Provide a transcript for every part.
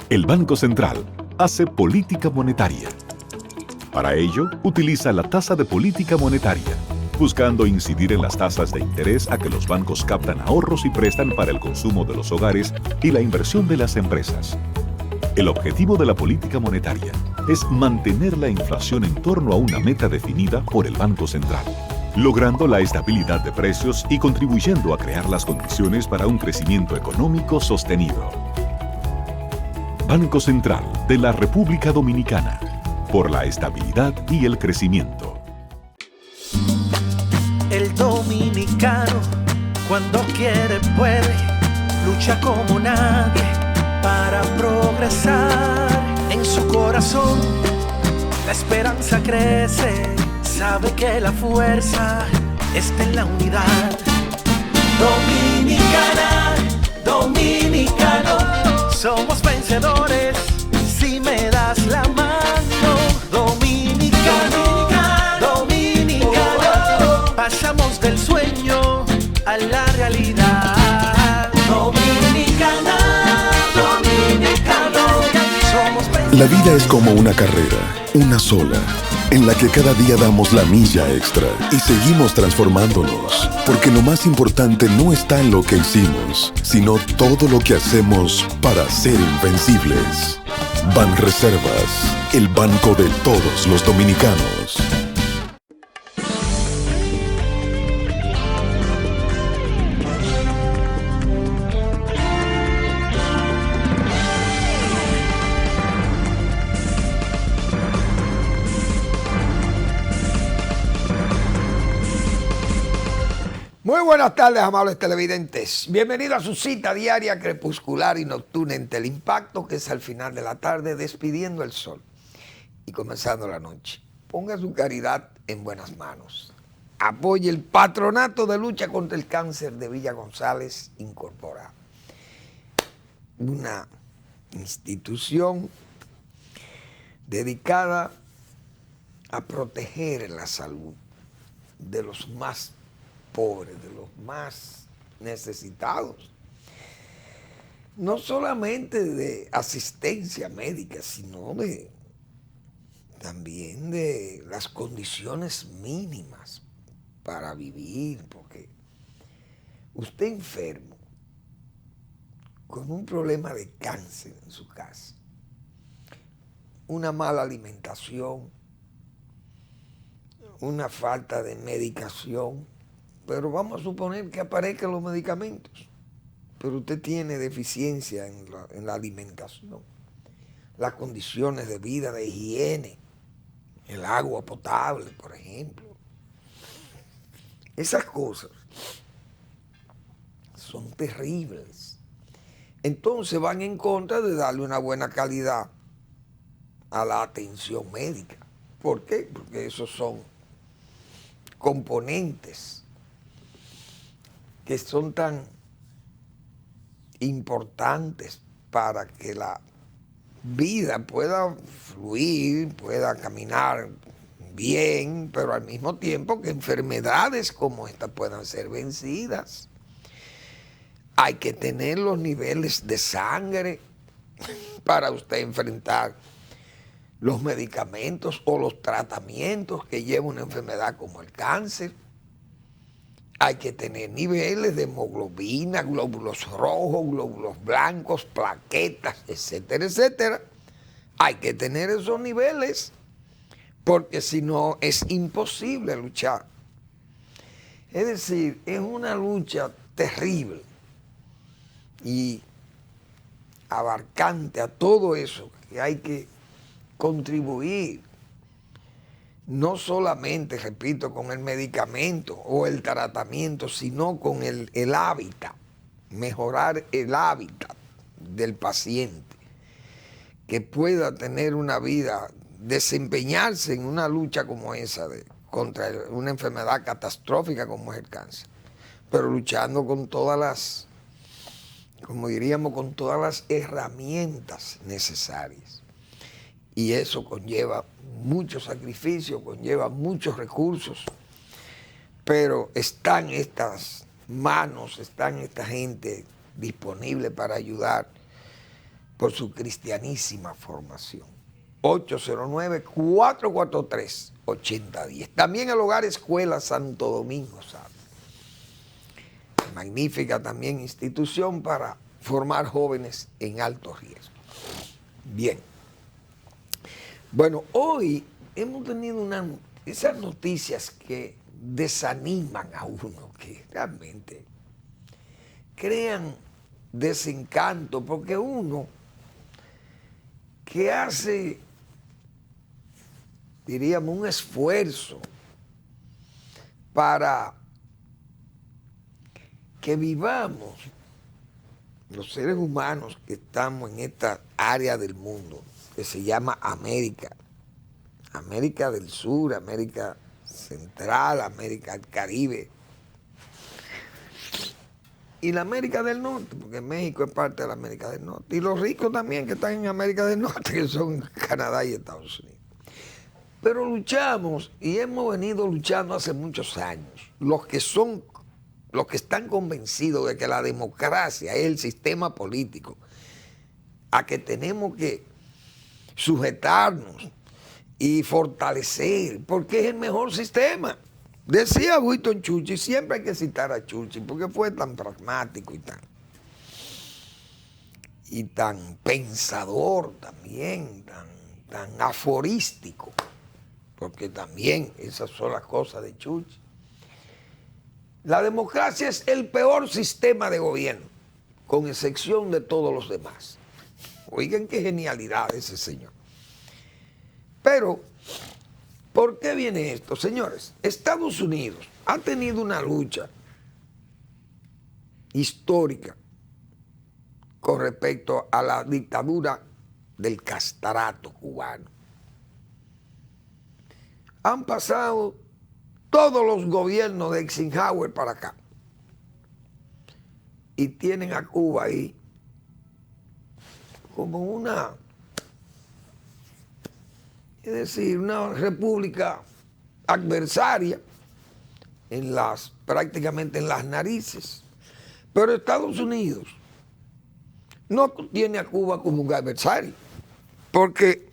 El Banco Central hace política monetaria. Para ello, utiliza la tasa de política monetaria, buscando incidir en las tasas de interés a que los bancos captan ahorros y prestan para el consumo de los hogares y la inversión de las empresas. El objetivo de la política monetaria es mantener la inflación en torno a una meta definida por el Banco Central, logrando la estabilidad de precios y contribuyendo a crear las condiciones para un crecimiento económico sostenido. Banco Central de la República Dominicana, por la estabilidad y el crecimiento. El dominicano, cuando quiere puede, lucha como nadie para progresar. En su corazón la esperanza crece, sabe que la fuerza está en la unidad. Dominicana, dominicano, somos vencedores si me das la mano. Dominicano, dominicano, pasamos del sueño a la realidad. Dominicana, dominicano, somos vencedores. La vida es como una carrera, una sola, en la que cada día damos la milla extra y seguimos transformándonos, porque lo más importante no está en lo que hicimos, sino todo lo que hacemos para ser invencibles. Banreservas, el banco de todos los dominicanos. Muy buenas tardes, amables televidentes. Bienvenidos a su cita diaria, crepuscular y nocturna en Teleimpacto, que es al final de la tarde, despidiendo el sol y comenzando la noche. Ponga su caridad en buenas manos. Apoye el Patronato de Lucha contra el Cáncer de Villa González Incorporado. Una institución dedicada a proteger la salud de los más pobres, de los más necesitados, no solamente de asistencia médica, sino también de las condiciones mínimas para vivir, porque usted enfermo con un problema de cáncer en su casa, una mala alimentación, una falta de medicación, pero vamos a suponer que aparezcan los medicamentos, pero usted tiene deficiencia en la alimentación, las condiciones de vida, de higiene, el agua potable, por ejemplo. Esas cosas son terribles. Entonces van en contra de darle una buena calidad a la atención médica. ¿Por qué? Porque esos son componentes que son tan importantes para que la vida pueda fluir, pueda caminar bien, pero al mismo tiempo que enfermedades como esta puedan ser vencidas. Hay que tener los niveles de sangre para usted enfrentar los medicamentos o los tratamientos que lleva una enfermedad como el cáncer. Hay que tener niveles de hemoglobina, glóbulos rojos, glóbulos blancos, plaquetas, etcétera, etcétera. Hay que tener esos niveles porque si no es imposible luchar. Es decir, es una lucha terrible y abarcante a todo eso que hay que contribuir. No solamente, repito, con el medicamento o el tratamiento, sino con el hábitat, mejorar el hábitat del paciente, que pueda tener una vida, desempeñarse en una lucha como esa, contra una enfermedad catastrófica como es el cáncer, pero luchando con todas las, como diríamos, con todas las herramientas necesarias. Y eso conlleva mucho sacrificio, conlleva muchos recursos, pero están estas manos, están esta gente disponible para ayudar por su cristianísima formación. 809-443-8010. También el Hogar Escuela Santo Domingo, ¿sabe? Magnífica también institución para formar jóvenes en alto riesgo. Bien. Bueno, hoy hemos tenido esas noticias que desaniman a uno, que realmente crean desencanto, porque uno que hace, diríamos, un esfuerzo para que vivamos los seres humanos que estamos en esta área del mundo que se llama América, América del Sur, América Central, América del Caribe y la América del Norte, porque México es parte de la América del Norte, y los ricos también que están en América del Norte, que son Canadá y Estados Unidos. Pero luchamos y hemos venido luchando hace muchos años. Los que están convencidos de que la democracia es el sistema político a que tenemos que sujetarnos y fortalecer, porque es el mejor sistema. Decía Winston Churchill, siempre hay que citar a Churchill, porque fue tan pragmático y tan pensador también, tan aforístico, porque también esas son las cosas de Churchill. La democracia es el peor sistema de gobierno, con excepción de todos los demás. Oigan qué genialidad ese señor. Pero, ¿por qué viene esto? Señores, Estados Unidos ha tenido una lucha histórica con respecto a la dictadura del castrato cubano. Han pasado todos los gobiernos de Eisenhower para acá y tienen a Cuba ahí como una república adversaria prácticamente en las narices. Pero Estados Unidos no tiene a Cuba como un adversario, porque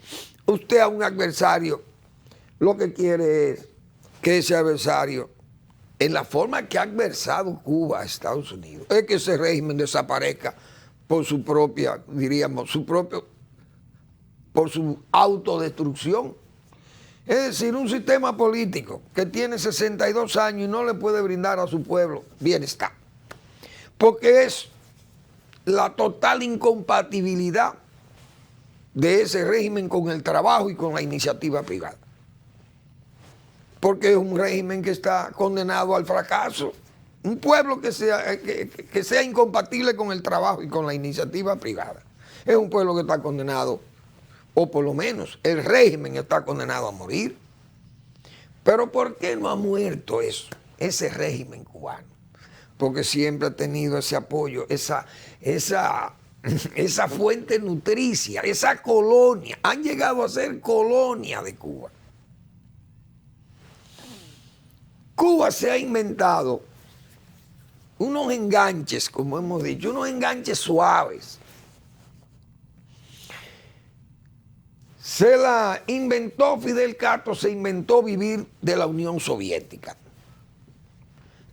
usted a un adversario lo que quiere es que ese adversario, en la forma que ha adversado Cuba a Estados Unidos, es que ese régimen desaparezca por su propia, por su autodestrucción. Es decir, un sistema político que tiene 62 años y no le puede brindar a su pueblo bienestar, porque es la total incompatibilidad de ese régimen con el trabajo y con la iniciativa privada. Porque es un régimen que está condenado al fracaso. Un pueblo que sea incompatible con el trabajo y con la iniciativa privada es un pueblo que está condenado, o por lo menos el régimen está condenado a morir. Pero ¿por qué no ha muerto ese régimen cubano? Porque siempre ha tenido ese apoyo, esa fuente nutricia, esa colonia. Han llegado a ser colonia de Cuba. Cuba se ha inventado unos enganches, como hemos dicho, unos enganches suaves. Se la inventó Fidel Castro, se inventó vivir de la Unión Soviética.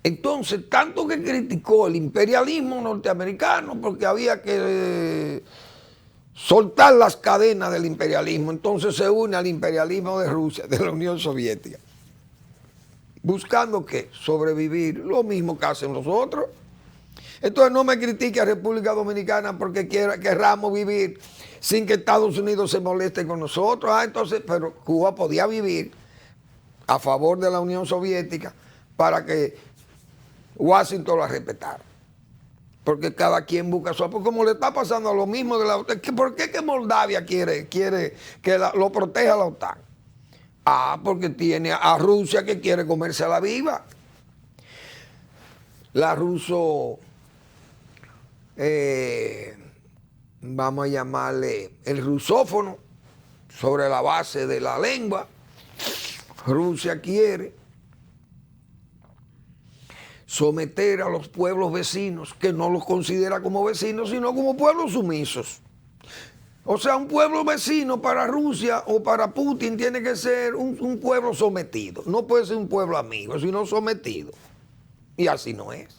Entonces, tanto que criticó el imperialismo norteamericano porque había que soltar las cadenas del imperialismo, entonces se une al imperialismo de Rusia, de la Unión Soviética. Buscando que sobrevivir, lo mismo que hacen los otros. Entonces no me critique a República Dominicana porque querramos vivir sin que Estados Unidos se moleste con nosotros. Entonces, pero Cuba podía vivir a favor de la Unión Soviética para que Washington la respetara. Porque cada quien busca su apoyo, como le está pasando a lo mismo de la OTAN. ¿Por qué que Moldavia quiere que lo proteja la OTAN? Porque tiene a Rusia que quiere comerse a la viva. La ruso, vamos a llamarle el rusófono, sobre la base de la lengua. Rusia quiere someter a los pueblos vecinos, que no los considera como vecinos, sino como pueblos sumisos. O sea, un pueblo vecino para Rusia o para Putin tiene que ser un pueblo sometido. No puede ser un pueblo amigo, sino sometido. Y así no es.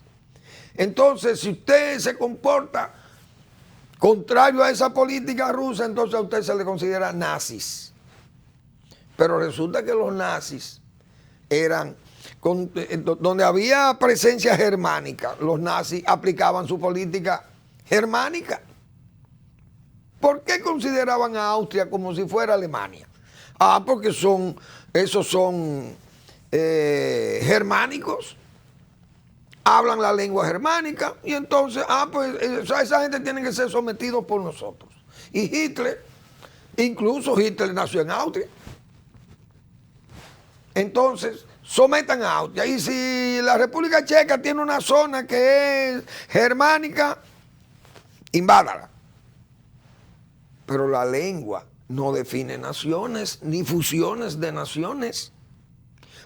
Entonces, si usted se comporta contrario a esa política rusa, entonces a usted se le considera nazis. Pero resulta que los nazis eran, donde había presencia germánica, los nazis aplicaban su política germánica. ¿Por qué consideraban a Austria como si fuera Alemania? Porque esos son germánicos, hablan la lengua germánica y entonces, esa gente tiene que ser sometidos por nosotros. Y Hitler, incluso Hitler nació en Austria. Entonces, sometan a Austria. Y si la República Checa tiene una zona que es germánica, invádala. Pero la lengua no define naciones ni fusiones de naciones.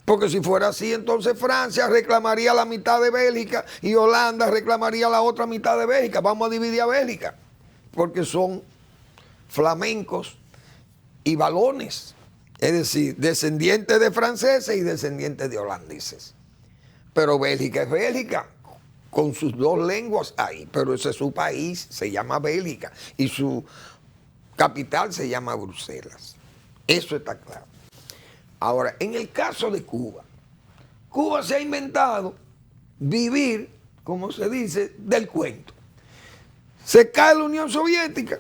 Porque si fuera así, entonces Francia reclamaría la mitad de Bélgica y Holanda reclamaría la otra mitad de Bélgica. Vamos a dividir a Bélgica. Porque son flamencos y valones. Es decir, descendientes de franceses y descendientes de holandeses. Pero Bélgica es Bélgica, con sus dos lenguas ahí. Pero ese es su país, se llama Bélgica. Y su capital se llama Bruselas. Eso está claro. Ahora, en el caso de Cuba, Cuba se ha inventado vivir, como se dice, del cuento. Se cae la Unión Soviética,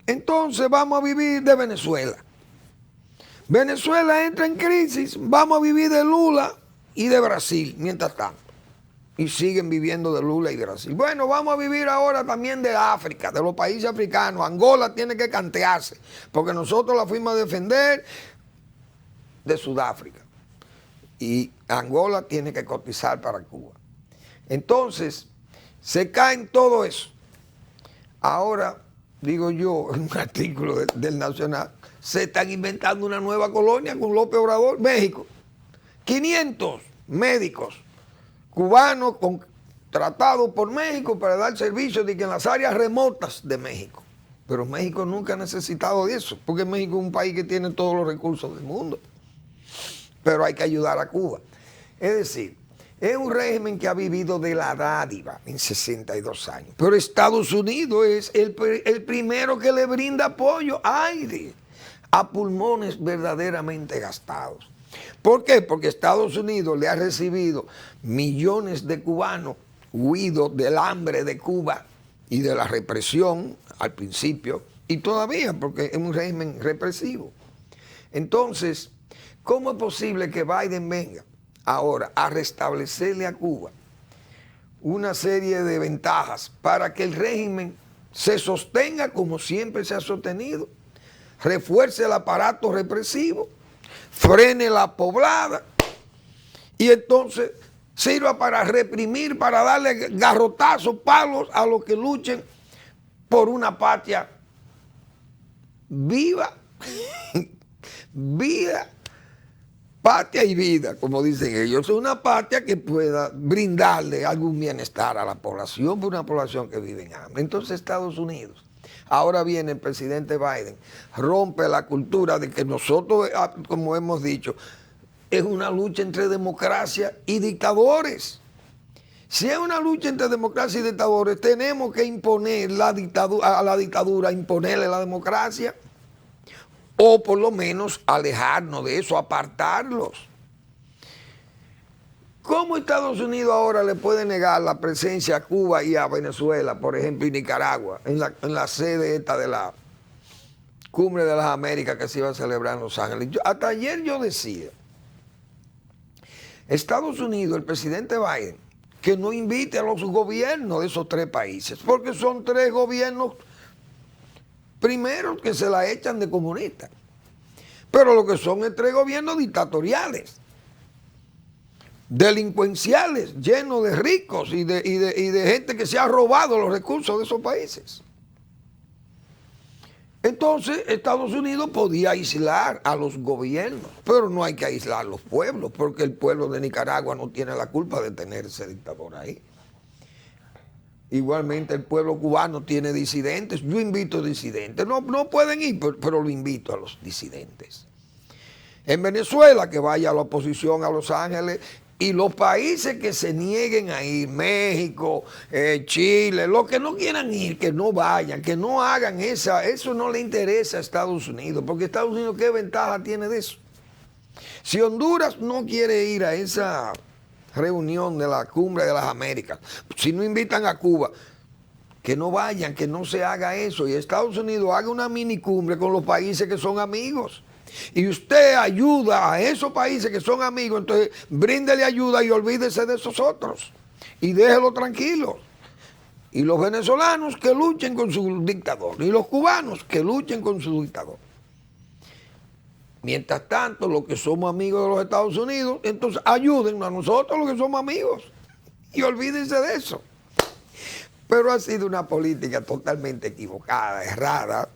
entonces vamos a vivir de Venezuela. Venezuela entra en crisis, vamos a vivir de Lula y de Brasil, mientras tanto. Y siguen viviendo de Lula y de Brasil. Bueno, vamos a vivir ahora también de África, de los países africanos. Angola tiene que cantearse, porque nosotros la fuimos a defender de Sudáfrica. Y Angola tiene que cotizar para Cuba. Entonces, se cae en todo eso. Ahora, digo yo, en un artículo del Nacional, se están inventando una nueva colonia con López Obrador, México. 500 médicos cubanos contratados por México para dar servicio de que en las áreas remotas de México. Pero México nunca ha necesitado de eso, porque México es un país que tiene todos los recursos del mundo. Pero hay que ayudar a Cuba. Es decir, es un régimen que ha vivido de la dádiva en 62 años. Pero Estados Unidos es el primero que le brinda apoyo, aire, a pulmones verdaderamente gastados. ¿Por qué? Porque Estados Unidos le ha recibido millones de cubanos huidos del hambre de Cuba y de la represión al principio, y todavía, porque es un régimen represivo. Entonces, ¿cómo es posible que Biden venga ahora a restablecerle a Cuba una serie de ventajas para que el régimen se sostenga como siempre se ha sostenido, refuerce el aparato represivo, frene la poblada y entonces sirva para reprimir, para darle garrotazos, palos a los que luchen por una patria viva, vida, patria y vida, como dicen ellos. Es una patria que pueda brindarle algún bienestar a la población, por una población que vive en hambre. Entonces Estados Unidos, ahora viene el presidente Biden, rompe la cultura de que nosotros, como hemos dicho, es una lucha entre democracia y dictadores. Si es una lucha entre democracia y dictadores, tenemos que imponer a la dictadura, imponerle la democracia, o por lo menos alejarnos de eso, apartarlos. ¿Cómo Estados Unidos ahora le puede negar la presencia a Cuba y a Venezuela, por ejemplo, y Nicaragua, en la sede esta de la Cumbre de las Américas que se iba a celebrar en Los Ángeles? Hasta ayer yo decía, Estados Unidos, el presidente Biden, que no invite a los gobiernos de esos tres países, porque son tres gobiernos primero que se la echan de comunistas, pero lo que son es tres gobiernos dictatoriales, delincuenciales, llenos de ricos y de gente que se ha robado los recursos de esos países. Entonces Estados Unidos podía aislar a los gobiernos, pero no hay que aislar los pueblos, porque el pueblo de Nicaragua no tiene la culpa de tener ese dictador ahí. Igualmente el pueblo cubano tiene disidentes. Yo invito disidentes. No, no pueden ir, pero lo invito a los disidentes. En Venezuela, que vaya a la oposición a Los Ángeles, y los países que se nieguen a ir, México, Chile, los que no quieran ir, que no vayan, que no hagan eso no le interesa a Estados Unidos, porque Estados Unidos, ¿qué ventaja tiene de eso? Si Honduras no quiere ir a esa reunión de la Cumbre de las Américas, si no invitan a Cuba, que no vayan, que no se haga eso, y Estados Unidos haga una mini cumbre con los países que son amigos. Y usted ayuda a esos países que son amigos, entonces bríndele ayuda y olvídese de esos otros. Y déjelo tranquilo. Y los venezolanos que luchen con su dictador. Y los cubanos que luchen con su dictador. Mientras tanto, los que somos amigos de los Estados Unidos, entonces ayúdennos a nosotros los que somos amigos. Y olvídense de eso. Pero ha sido una política totalmente equivocada, errada.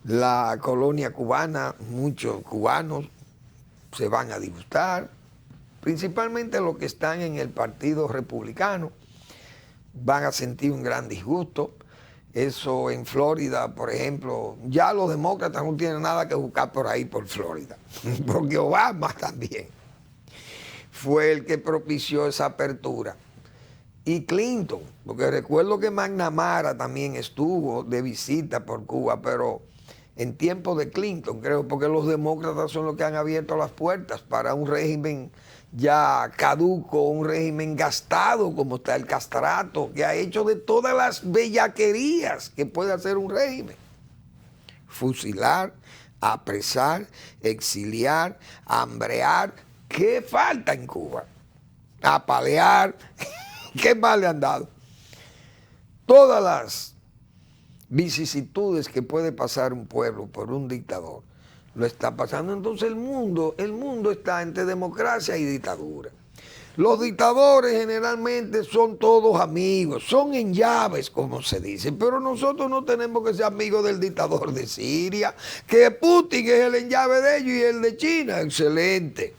La colonia cubana, muchos cubanos se van a disgustar, principalmente los que están en el Partido Republicano, van a sentir un gran disgusto. Eso en Florida, por ejemplo, ya los demócratas no tienen nada que buscar por ahí, por Florida, porque Obama también fue el que propició esa apertura. Y Clinton, porque recuerdo que McNamara también estuvo de visita por Cuba, pero en tiempo de Clinton, creo, porque los demócratas son los que han abierto las puertas para un régimen ya caduco, un régimen gastado como está el castrato, que ha hecho de todas las bellaquerías que puede hacer un régimen. Fusilar, apresar, exiliar, hambrear. ¿Qué falta en Cuba? Apalear. ¿Qué más le han dado? Todas las vicisitudes que puede pasar un pueblo por un dictador, lo está pasando. Entonces el mundo está entre democracia y dictadura. Los dictadores generalmente son todos amigos, son en llaves, como se dice, pero nosotros no tenemos que ser amigos del dictador de Siria, que Putin es el en llave de ellos y el de China, excelente.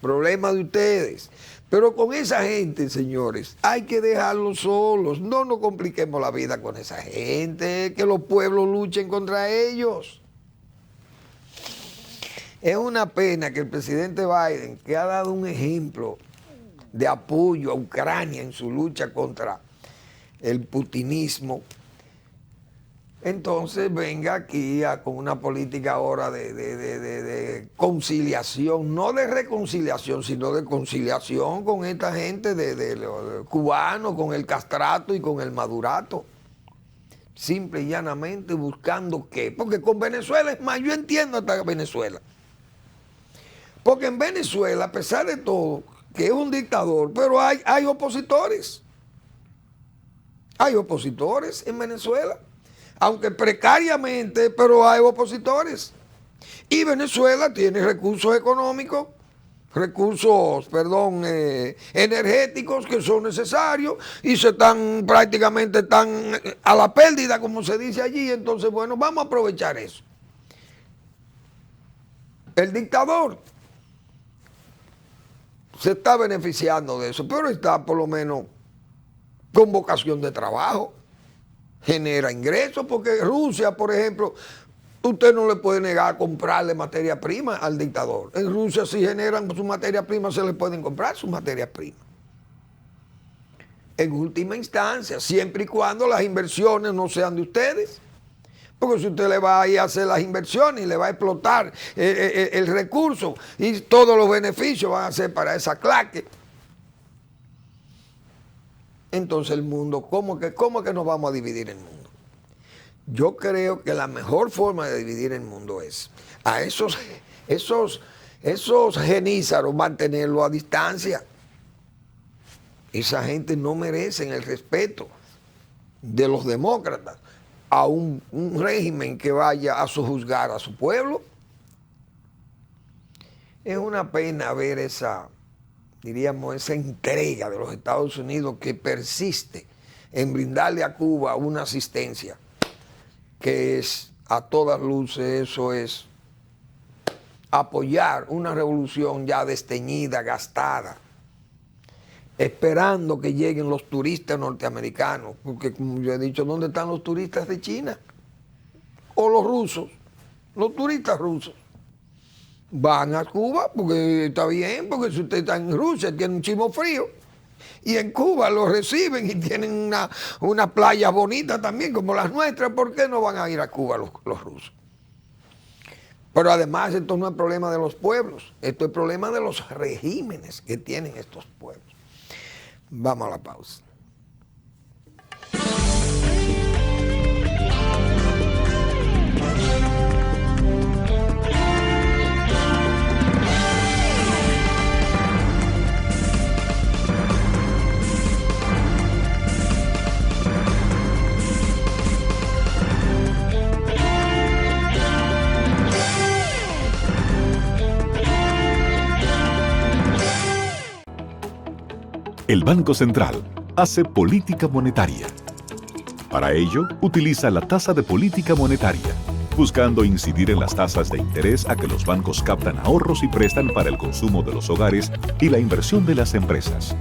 Problema de ustedes. Pero con esa gente, señores, hay que dejarlos solos. No nos compliquemos la vida con esa gente, que los pueblos luchen contra ellos. Es una pena que el presidente Biden, que ha dado un ejemplo de apoyo a Ucrania en su lucha contra el putinismo, entonces venga aquí con una política ahora de conciliación, no de reconciliación, sino de conciliación con esta gente de cubanos, con el castrato y con el madurato. Simple y llanamente buscando qué. Porque con Venezuela es más, yo entiendo hasta Venezuela. Porque en Venezuela, a pesar de todo, que es un dictador, pero hay opositores. Hay opositores en Venezuela. Aunque precariamente, pero hay opositores. Y Venezuela tiene recursos económicos, energéticos que son necesarios y prácticamente están a la pérdida, como se dice allí. Entonces, bueno, vamos a aprovechar eso. El dictador se está beneficiando de eso, pero está por lo menos con vocación de trabajo. Genera ingresos, porque Rusia, por ejemplo, usted no le puede negar comprarle materia prima al dictador. En Rusia, si generan su materia prima, se le pueden comprar su materia prima. En última instancia, siempre y cuando las inversiones no sean de ustedes. Porque si usted le va a ir a hacer las inversiones y le va a explotar el recurso y todos los beneficios van a ser para esa claque, entonces el mundo, ¿cómo que nos vamos a dividir el mundo? Yo creo que la mejor forma de dividir el mundo es a esos genízaros mantenerlo a distancia. Esa gente no merece el respeto de los demócratas a un régimen que vaya a sojuzgar a su pueblo. Es una pena ver esa entrega de los Estados Unidos que persiste en brindarle a Cuba una asistencia que es, a todas luces, eso es apoyar una revolución ya desteñida, gastada. esperando que lleguen los turistas norteamericanos, porque como yo he dicho, ¿dónde están los turistas de China? O los rusos, los turistas rusos. Van a Cuba porque está bien, porque si usted está en Rusia tiene un chimo frío. Y en Cuba lo reciben y tienen una playa bonita también, como las nuestras. ¿Por qué no van a ir a Cuba los rusos? Pero además esto no es problema de los pueblos, esto es problema de los regímenes que tienen estos pueblos. Vamos a la pausa. El Banco Central hace política monetaria. Para ello, utiliza la tasa de política monetaria, buscando incidir en las tasas de interés a que los bancos captan ahorros y prestan para el consumo de los hogares y la inversión de las empresas.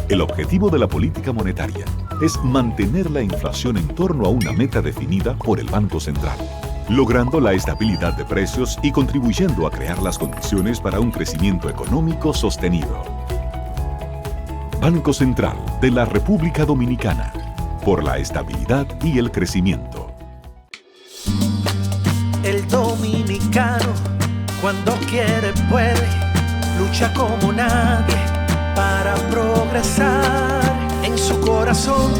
El objetivo de la política monetaria es mantener la inflación en torno a una meta definida por el Banco Central, logrando la estabilidad de precios y contribuyendo a crear las condiciones para un crecimiento económico sostenido. Banco Central de la República Dominicana, por la estabilidad y el crecimiento. El dominicano, cuando quiere puede, lucha como nadie para progresar. En su corazón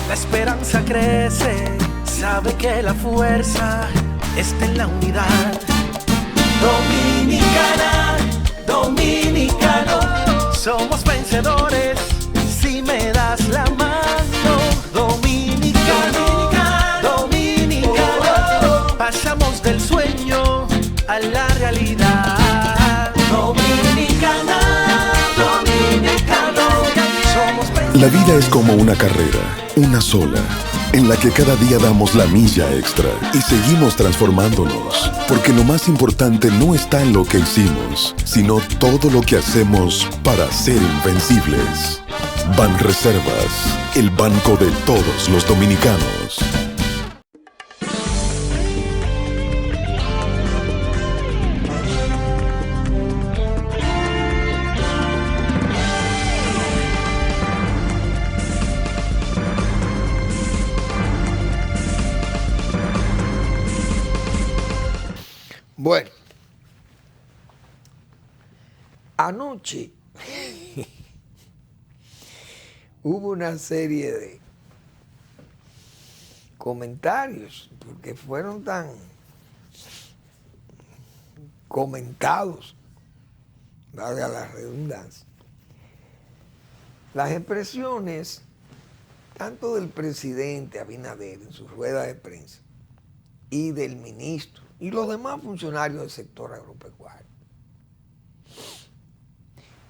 la esperanza crece, sabe que la fuerza está en la unidad. Dominicana, dominicano, somos vencedores si me das la mano. Dominicano, dominicano, pasamos del sueño a la realidad. Dominicana, dominicano, somos vencedores. La vida es como una carrera, una sola, en la que cada día damos la milla extra y seguimos transformándonos, porque lo más importante no está en lo que hicimos, sino todo lo que hacemos para ser invencibles. Banreservas, el banco de todos los dominicanos. Bueno, anoche hubo una serie de comentarios, porque fueron tan comentados, valga la redundancia, las expresiones tanto del presidente Abinader en su rueda de prensa y del ministro y los demás funcionarios del sector agropecuario.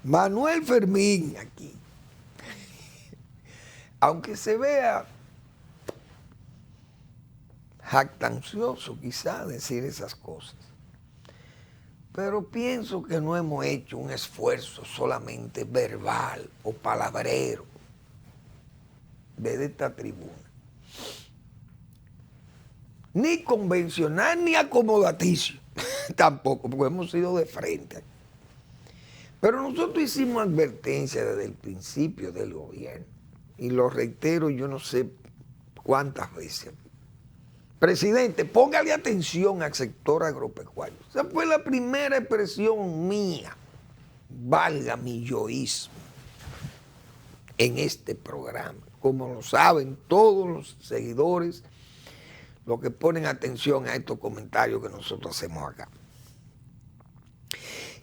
Manuel Fermín aquí, aunque se vea jactancioso quizá decir esas cosas, pero pienso que no hemos hecho un esfuerzo solamente verbal o palabrero desde esta tribuna, ni convencional ni acomodaticio, tampoco, porque hemos ido de frente. Pero nosotros hicimos advertencia desde el principio del gobierno, y lo reitero yo no sé cuántas veces. Presidente, póngale atención al sector agropecuario. Esa fue la primera expresión mía, valga mi yoísmo, en este programa. Como lo saben todos los seguidores, los que ponen atención a estos comentarios que nosotros hacemos acá.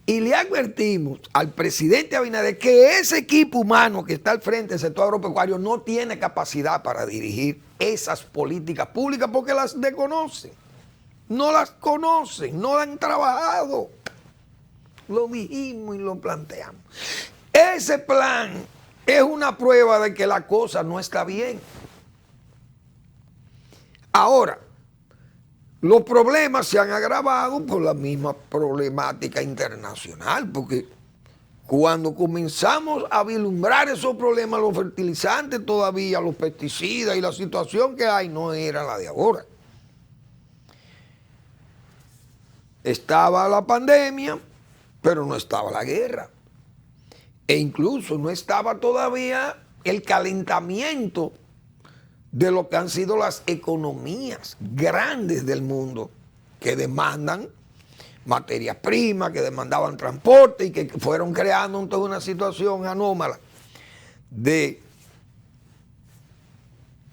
Y le advertimos al presidente Abinader que ese equipo humano que está al frente del sector agropecuario no tiene capacidad para dirigir esas políticas públicas porque las desconocen, no las conocen, no las han trabajado. Lo dijimos y lo planteamos. Ese plan es una prueba de que la cosa no está bien. Ahora, los problemas se han agravado por la misma problemática internacional, porque Cuando comenzamos a vislumbrar esos problemas, los fertilizantes todavía, los pesticidas y la situación que hay no era la de ahora. Estaba la pandemia, pero no estaba la guerra. E incluso no estaba todavía el calentamiento de lo que han sido las economías grandes del mundo que demandan materias primas, que demandaban transporte y que fueron creando toda una situación anómala de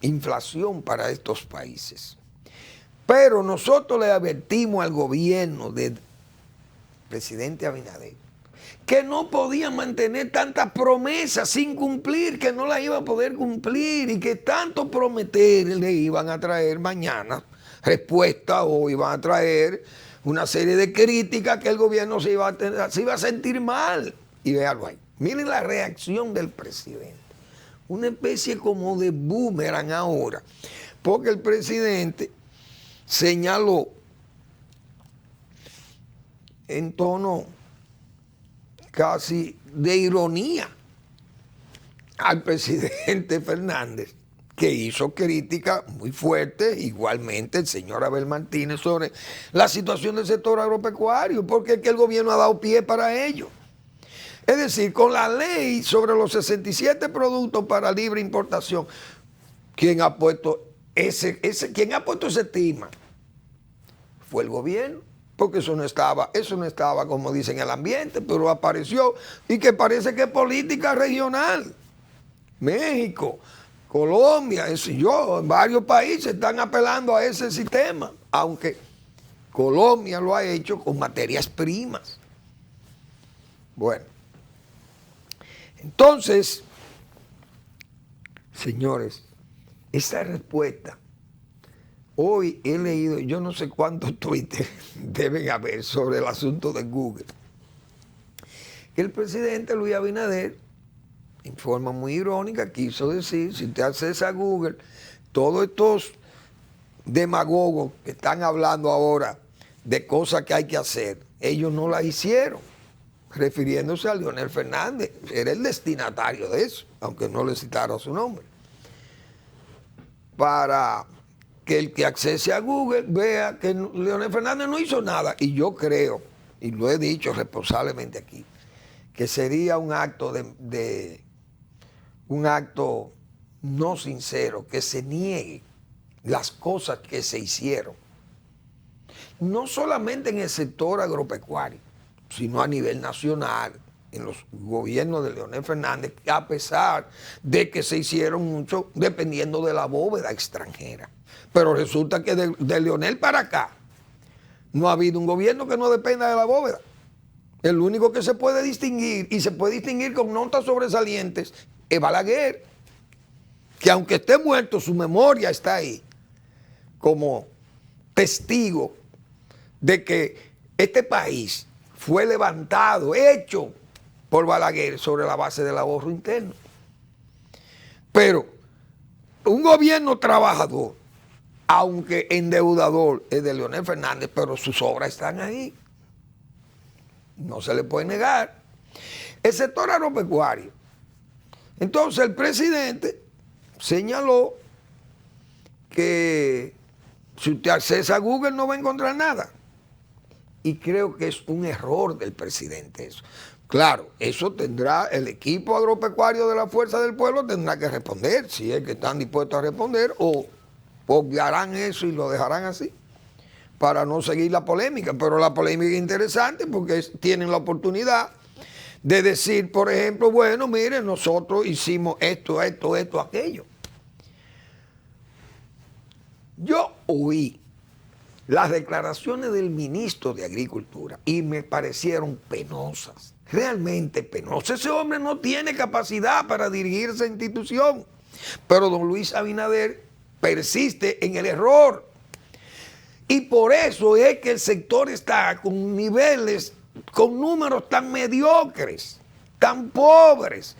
inflación para estos países. Pero nosotros le advertimos al gobierno del presidente Abinader que no podía mantener tantas promesas sin cumplir, que no las iba a poder cumplir y que tanto prometer le iban a traer mañana respuesta o iban a traer una serie de críticas que el gobierno se iba a sentir mal. Y véanlo ahí. Miren la reacción del presidente. Una especie como de boomerang ahora. Porque el presidente señaló en tono casi de ironía al presidente Fernández, que hizo crítica muy fuerte, igualmente el señor Abel Martínez, sobre la situación del sector agropecuario, porque es que el gobierno ha dado pie para ello. Es decir, con la ley sobre los 67 productos para libre importación, ¿quién ha puesto ese estigma? Fue el gobierno, porque eso no estaba, como dicen, en el ambiente, pero apareció, y que parece que es política regional. México, Colombia, en varios países están apelando a ese sistema, aunque Colombia lo ha hecho con materias primas. Bueno, entonces, señores, esa respuesta, hoy he leído, yo no sé cuántos tweets deben haber sobre el asunto de Google. El presidente Luis Abinader, en forma muy irónica, quiso decir, si usted accesa a Google, todos estos demagogos que están hablando ahora de cosas que hay que hacer, ellos no las hicieron, refiriéndose a Leonel Fernández, era el destinatario de eso, aunque no le citara su nombre. Para que el que accese a Google vea que Leonel Fernández no hizo nada. Y yo creo, y lo he dicho responsablemente aquí, que sería un acto un acto no sincero, que se niegue las cosas que se hicieron. No solamente en el sector agropecuario, sino a nivel nacional, en los gobiernos de Leonel Fernández, a pesar de que se hicieron mucho dependiendo de la bóveda extranjera. Pero resulta que de Leonel para acá no ha habido un gobierno que no dependa de la bóveda. El único que se puede distinguir, y se puede distinguir con notas sobresalientes, es Balaguer, que aunque esté muerto, su memoria está ahí como testigo de que este país fue levantado, hecho por Balaguer sobre la base del ahorro interno. Pero un gobierno trabajador, aunque endeudador, es de Leonel Fernández, pero sus obras están ahí. No se le puede negar. El sector agropecuario. Entonces el presidente señaló que si usted accesa a Google no va a encontrar nada. Y creo que es un error del presidente eso. Claro, eso tendrá el equipo agropecuario de la Fuerza del Pueblo, tendrá que responder, si es que están dispuestos a responder, o obviarán eso y lo dejarán así, para no seguir la polémica. Pero la polémica es interesante porque tienen la oportunidad de decir, por ejemplo, bueno, miren, nosotros hicimos esto, aquello. Yo oí las declaraciones del ministro de Agricultura y me parecieron penosas, realmente penosas. Ese hombre no tiene capacidad para dirigir esa institución, pero don Luis Abinader persiste en el error. Y por eso es que el sector está con niveles, con números tan mediocres, tan pobres.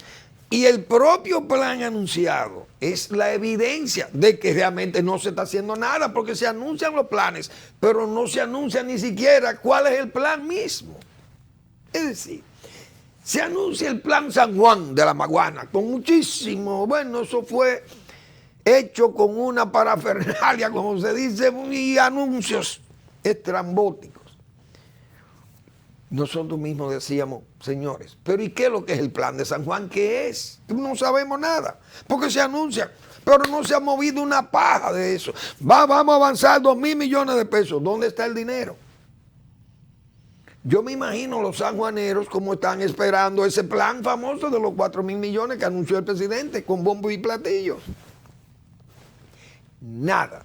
Y el propio plan anunciado es la evidencia de que realmente no se está haciendo nada, porque se anuncian los planes, pero no se anuncia ni siquiera cuál es el plan mismo. Es decir, Se anuncia el Plan San Juan de la Maguana, con muchísimo, bueno, eso fue hecho con una parafernalia, como se dice, y anuncios estrambóticos. Nosotros mismos decíamos, señores, pero ¿y qué es lo que es el Plan de San Juan? ¿Qué es? No sabemos nada, porque se anuncia, pero no se ha movido una paja de eso. Vamos a avanzar 2.000 millones de pesos. ¿Dónde está el dinero? Yo me imagino los sanjuaneros como están esperando ese plan famoso de los 4.000 millones que anunció el presidente con bombo y platillos. Nada.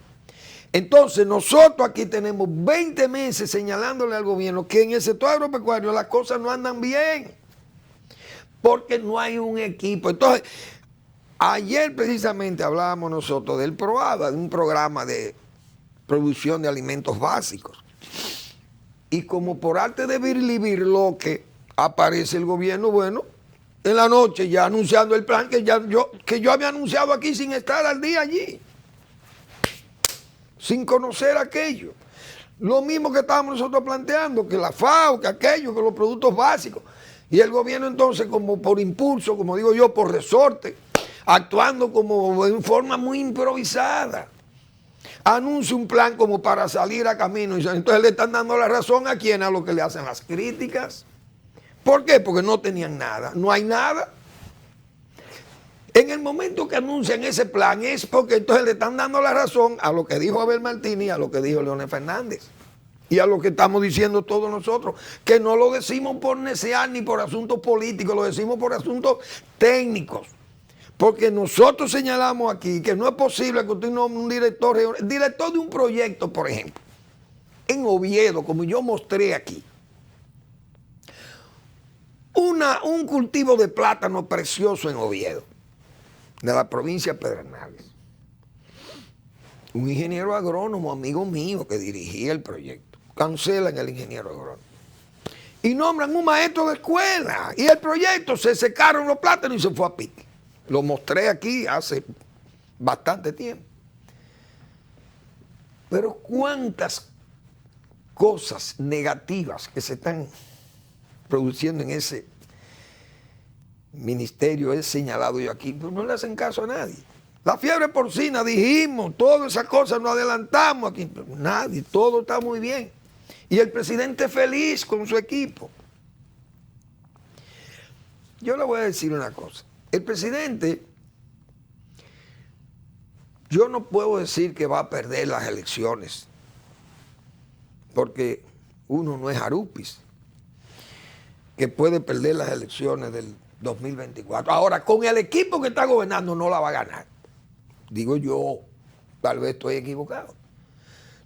Entonces nosotros aquí tenemos 20 meses señalándole al gobierno que en el sector agropecuario las cosas no andan bien, porque no hay un equipo. Entonces, ayer precisamente hablábamos nosotros del PROADA, de un programa de producción de alimentos básicos. Y como por arte de birlibirloque aparece el gobierno, bueno, en la noche ya anunciando el plan que yo había anunciado aquí sin estar al día allí, sin conocer aquello. Lo mismo que estábamos nosotros planteando, que la FAO, que aquello, que los productos básicos. Y el gobierno entonces, como por impulso, como digo yo, por resorte, actuando como en forma muy improvisada, anuncia un plan como para salir a camino. Y entonces le están dando la razón a quien, a los que le hacen las críticas. ¿Por qué? Porque no tenían nada. No hay nada. En el momento que anuncian ese plan es porque entonces le están dando la razón a lo que dijo Abel Martínez y a lo que dijo Leonel Fernández. Y a lo que estamos diciendo todos nosotros, que no lo decimos por necesidad ni por asuntos políticos, lo decimos por asuntos técnicos. Porque nosotros señalamos aquí que no es posible que usted nombre un director de un proyecto, por ejemplo, en Oviedo, como yo mostré aquí. Un cultivo de plátano precioso en Oviedo, de la provincia de Pedernales. Un ingeniero agrónomo, amigo mío, que dirigía el proyecto. Cancelan el ingeniero agrónomo. Y nombran un maestro de escuela. Y el proyecto, se secaron los plátanos y se fue a pique. Lo mostré aquí hace bastante tiempo. Pero cuántas cosas negativas que se están produciendo en ese ministerio he señalado yo aquí, pero no le hacen caso a nadie. La fiebre porcina, dijimos, todas esas cosas nos adelantamos aquí, pero nadie, todo está muy bien. Y el presidente feliz con su equipo. Yo le voy a decir una cosa. El presidente, yo no puedo decir que va a perder las elecciones, porque uno no es Arupis, que puede perder las elecciones del 2024. Ahora, con el equipo que está gobernando no la va a ganar. Digo yo, tal vez estoy equivocado.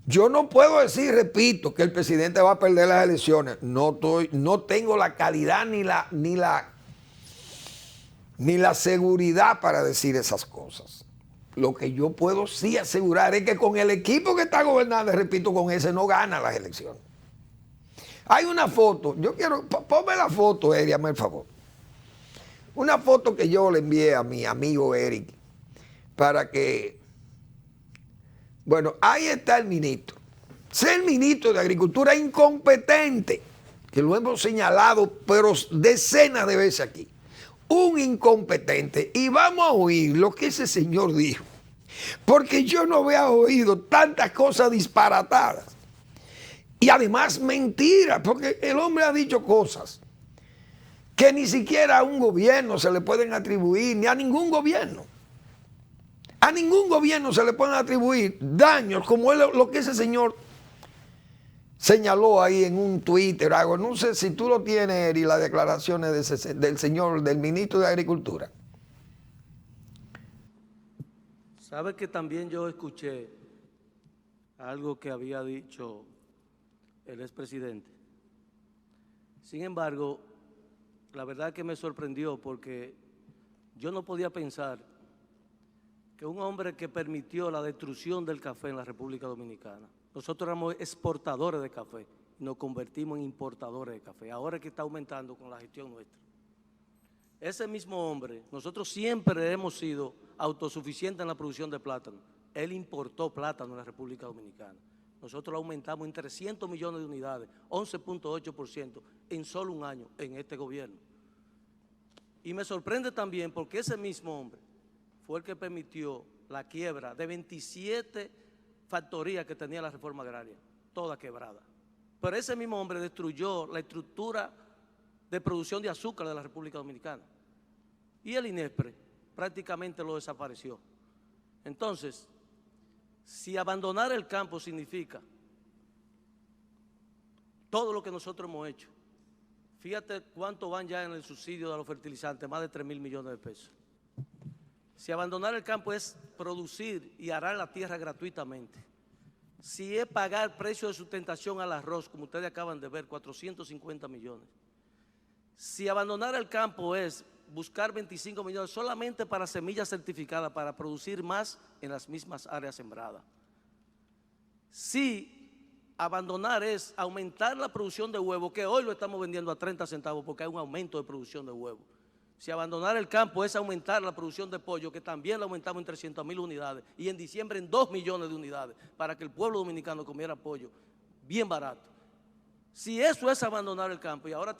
Yo no puedo decir, repito, que el presidente va a perder las elecciones. No tengo la calidad ni la seguridad para decir esas cosas. Lo que yo puedo sí asegurar es que con el equipo que está gobernando, repito, con ese no gana las elecciones. Hay una foto, yo quiero, ponme la foto, Eric, hazme el favor. Una foto que yo le envié a mi amigo Eric para que, bueno, ahí está el ministro. Ser ministro de Agricultura incompetente, que lo hemos señalado, pero decenas de veces aquí. Un incompetente. Y vamos a oír lo que ese señor dijo. Porque yo no había oído tantas cosas disparatadas. Y además mentiras, porque el hombre ha dicho cosas que ni siquiera a un gobierno se le pueden atribuir, ni a ningún gobierno. A ningún gobierno se le pueden atribuir daños como lo que ese señor señaló ahí en un Twitter, algo. No sé si tú lo tienes, Eri, las declaraciones del señor, del ministro de Agricultura. ¿Sabe que también yo escuché algo que había dicho el expresidente? Sin embargo, la verdad que me sorprendió porque yo no podía pensar que un hombre que permitió la destrucción del café en la República Dominicana, nosotros éramos exportadores de café, nos convertimos en importadores de café, ahora es que está aumentando con la gestión nuestra. Ese mismo hombre, nosotros siempre hemos sido autosuficientes en la producción de plátano, él importó plátano en la República Dominicana. Nosotros lo aumentamos en 300 millones de unidades, 11.8% en solo un año en este gobierno. Y me sorprende también porque ese mismo hombre fue el que permitió la quiebra de 27 factorías que tenía la reforma agraria, toda quebrada. Pero ese mismo hombre destruyó la estructura de producción de azúcar de la República Dominicana. Y el INESPRE prácticamente lo desapareció. Entonces, si abandonar el campo significa todo lo que nosotros hemos hecho, fíjate cuánto van ya en el subsidio de los fertilizantes, más de 3.000 millones de pesos. Si abandonar el campo es producir y arar la tierra gratuitamente, si es pagar precio de sustentación al arroz, como ustedes acaban de ver, 450 millones, si abandonar el campo es buscar 25 millones solamente para semillas certificadas, para producir más en las mismas áreas sembradas, si abandonar es aumentar la producción de huevo, que hoy lo estamos vendiendo a 30 centavos porque hay un aumento de producción de huevo. Si abandonar el campo es aumentar la producción de pollo, que también la aumentamos en 300.000 unidades y en diciembre en 2 millones de unidades para que el pueblo dominicano comiera pollo bien barato. Si eso es abandonar el campo, y ahora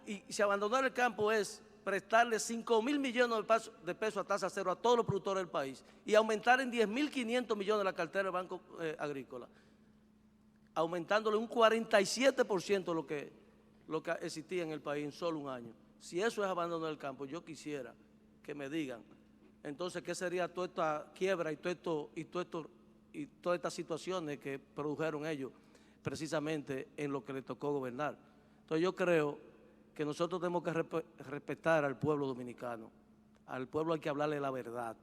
y si abandonar el campo es prestarle 5.000 millones de pesos a tasa cero a todos los productores del país y aumentar en 10.500 millones la cartera del Banco Agrícola, aumentándole un 47% lo que existía en el país en solo un año. Si eso es abandonar el campo, yo quisiera que me digan, entonces, ¿qué sería toda esta quiebra y todas estas situaciones que produjeron ellos precisamente en lo que les tocó gobernar? Entonces, yo creo que nosotros tenemos que respetar al pueblo dominicano. Al pueblo hay que hablarle la verdad.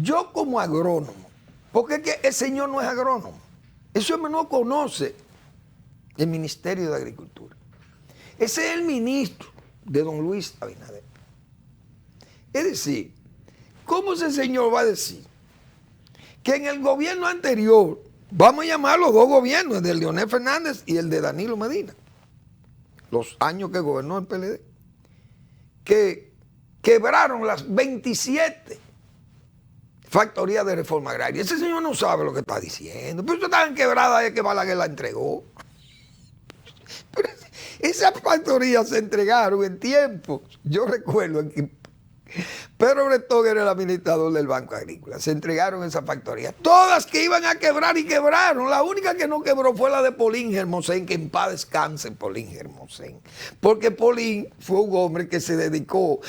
Yo como agrónomo, porque es que el señor no es agrónomo, ese hombre no conoce el Ministerio de Agricultura. Ese es el ministro de don Luis Abinader. Es decir, ¿cómo ese señor va a decir que en el gobierno anterior, vamos a llamar los dos gobiernos, el de Leonel Fernández y el de Danilo Medina, los años que gobernó el PLD, que quebraron las 27 factorías de reforma agraria? Ese señor no sabe lo que está diciendo. Pero eso estaban quebradas desde que Balaguer la entregó. Pero esas factorías se entregaron en tiempo. Yo recuerdo que Pedro Bretón era el administrador del Banco Agrícola. Se entregaron esas factorías. Todas que iban a quebrar y quebraron. La única que no quebró fue la de Paulín Hermosén, que en paz descanse Paulín Hermosén. Porque Paulín fue un hombre que se dedicó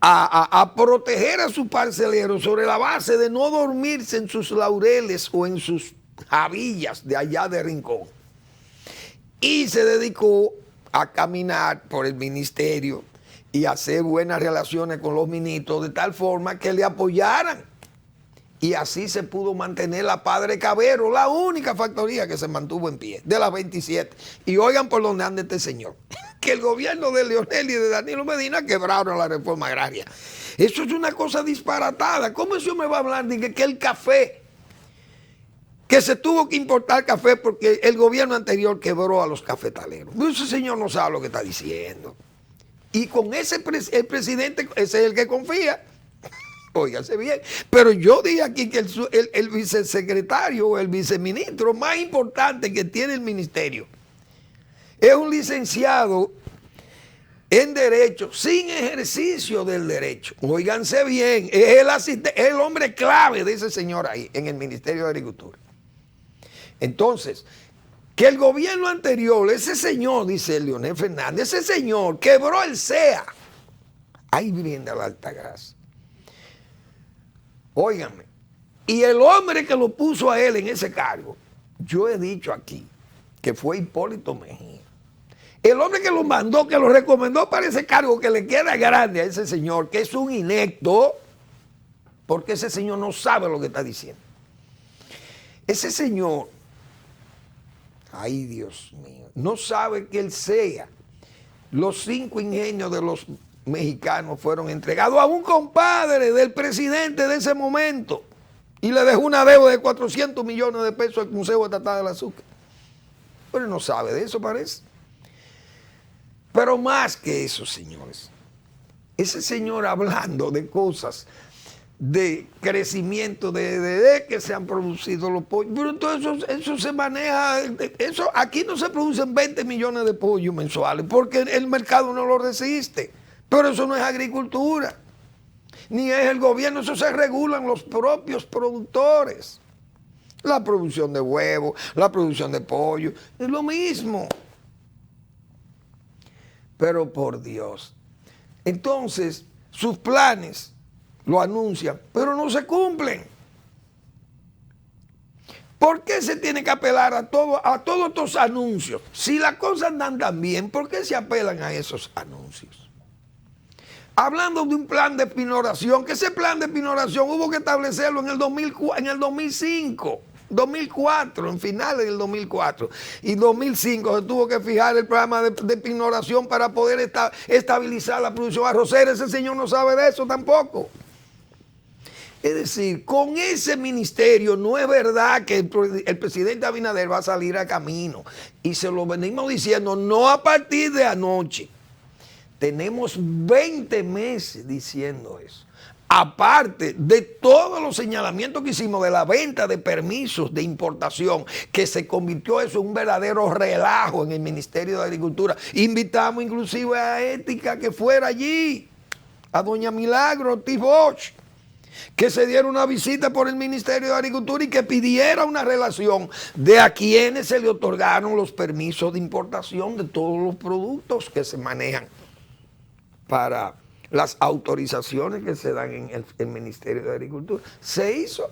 a proteger a su parcelero sobre la base de no dormirse en sus laureles o en sus javillas de allá de Rincón. Y se dedicó a caminar por el ministerio y hacer buenas relaciones con los ministros de tal forma que le apoyaran. Y así se pudo mantener la Padre Cabero, la única factoría que se mantuvo en pie, de las 27. Y oigan por dónde anda este señor, que el gobierno de Leonel y de Danilo Medina quebraron la reforma agraria. Eso es una cosa disparatada. ¿Cómo eso me va a hablar de que el café, que se tuvo que importar café porque el gobierno anterior quebró a los cafetaleros? Ese señor no sabe lo que está diciendo. Y con ese el presidente, ese es el que confía. Óigase bien, pero yo dije aquí que el vicesecretario o el viceministro más importante que tiene el ministerio es un licenciado en Derecho sin ejercicio del derecho. Óiganse bien, es el hombre clave de ese señor ahí en el Ministerio de Agricultura. Entonces, que el gobierno anterior, ese señor, dice Leonel Fernández, ese señor quebró el CEA. Ahí brinda la Altagracia. Óiganme, y el hombre que lo puso a él en ese cargo, yo he dicho aquí que fue Hipólito Mejía. El hombre que lo mandó, que lo recomendó para ese cargo, que le queda grande a ese señor, que es un inepto, porque ese señor no sabe lo que está diciendo. Ese señor, ay Dios mío, no sabe que él sea. Los 5 ingenios de los mexicanos fueron entregados a un compadre del presidente de ese momento y le dejó una deuda de 400 millones de pesos al Consejo Estatal del Azúcar. Pero no sabe de eso, parece. Pero más que eso, señores, ese señor hablando de cosas de crecimiento, de que se han producido los pollos, pero entonces eso se maneja, eso aquí no se producen 20 millones de pollos mensuales porque el mercado no lo resiste, pero eso no es agricultura, ni es el gobierno, eso se regulan los propios productores. La producción de huevos, la producción de pollo, es lo mismo. Pero por Dios, entonces sus planes lo anuncian, pero no se cumplen. ¿Por qué se tiene que apelar a todos estos anuncios? Si las cosas andan tan bien, ¿por qué se apelan a esos anuncios? Hablando de un plan de pinoración, que ese plan de pinoración hubo que establecerlo en el 2005. 2004, en finales del 2004 y 2005 se tuvo que fijar el programa de pinoración para poder estabilizar la producción arrocera. Ese señor no sabe de eso tampoco. Es decir, con ese ministerio no es verdad que el presidente Abinader va a salir a camino. Y se lo venimos diciendo no a partir de anoche. Tenemos 20 meses diciendo eso. Aparte de todos los señalamientos que hicimos de la venta de permisos de importación, que se convirtió eso en un verdadero relajo en el Ministerio de Agricultura. Invitamos inclusive a Ética que fuera allí, a doña Milagro Ortiz Bosch, que se diera una visita por el Ministerio de Agricultura y que pidiera una relación de a quienes se le otorgaron los permisos de importación de todos los productos que se manejan para las autorizaciones que se dan en el Ministerio de Agricultura. Se hizo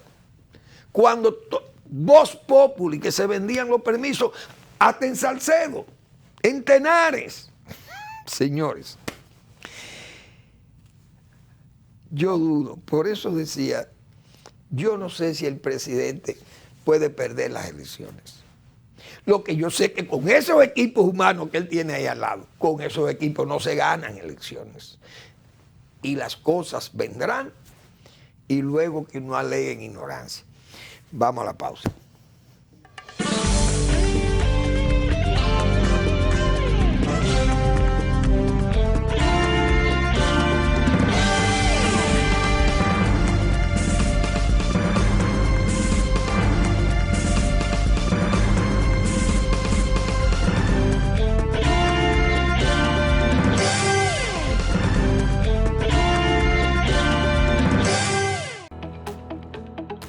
cuando Voz Populi, que se vendían los permisos hasta en Salcedo, en Tenares. Señores, yo dudo, por eso decía, yo no sé si el presidente puede perder las elecciones. Lo que yo sé es que con esos equipos humanos que él tiene ahí al lado, con esos equipos no se ganan elecciones. Y las cosas vendrán y luego que no aleguen ignorancia. Vamos a la pausa.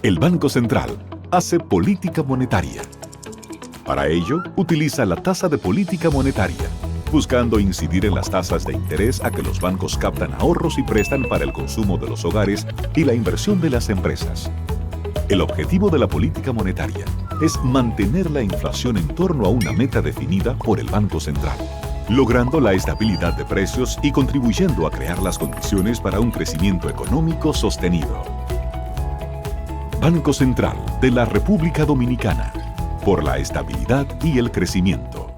El Banco Central hace política monetaria. Para ello, utiliza la tasa de política monetaria, buscando incidir en las tasas de interés a que los bancos captan ahorros y prestan para el consumo de los hogares y la inversión de las empresas. El objetivo de la política monetaria es mantener la inflación en torno a una meta definida por el Banco Central, logrando la estabilidad de precios y contribuyendo a crear las condiciones para un crecimiento económico sostenido. Banco Central de la República Dominicana, por la estabilidad y el crecimiento.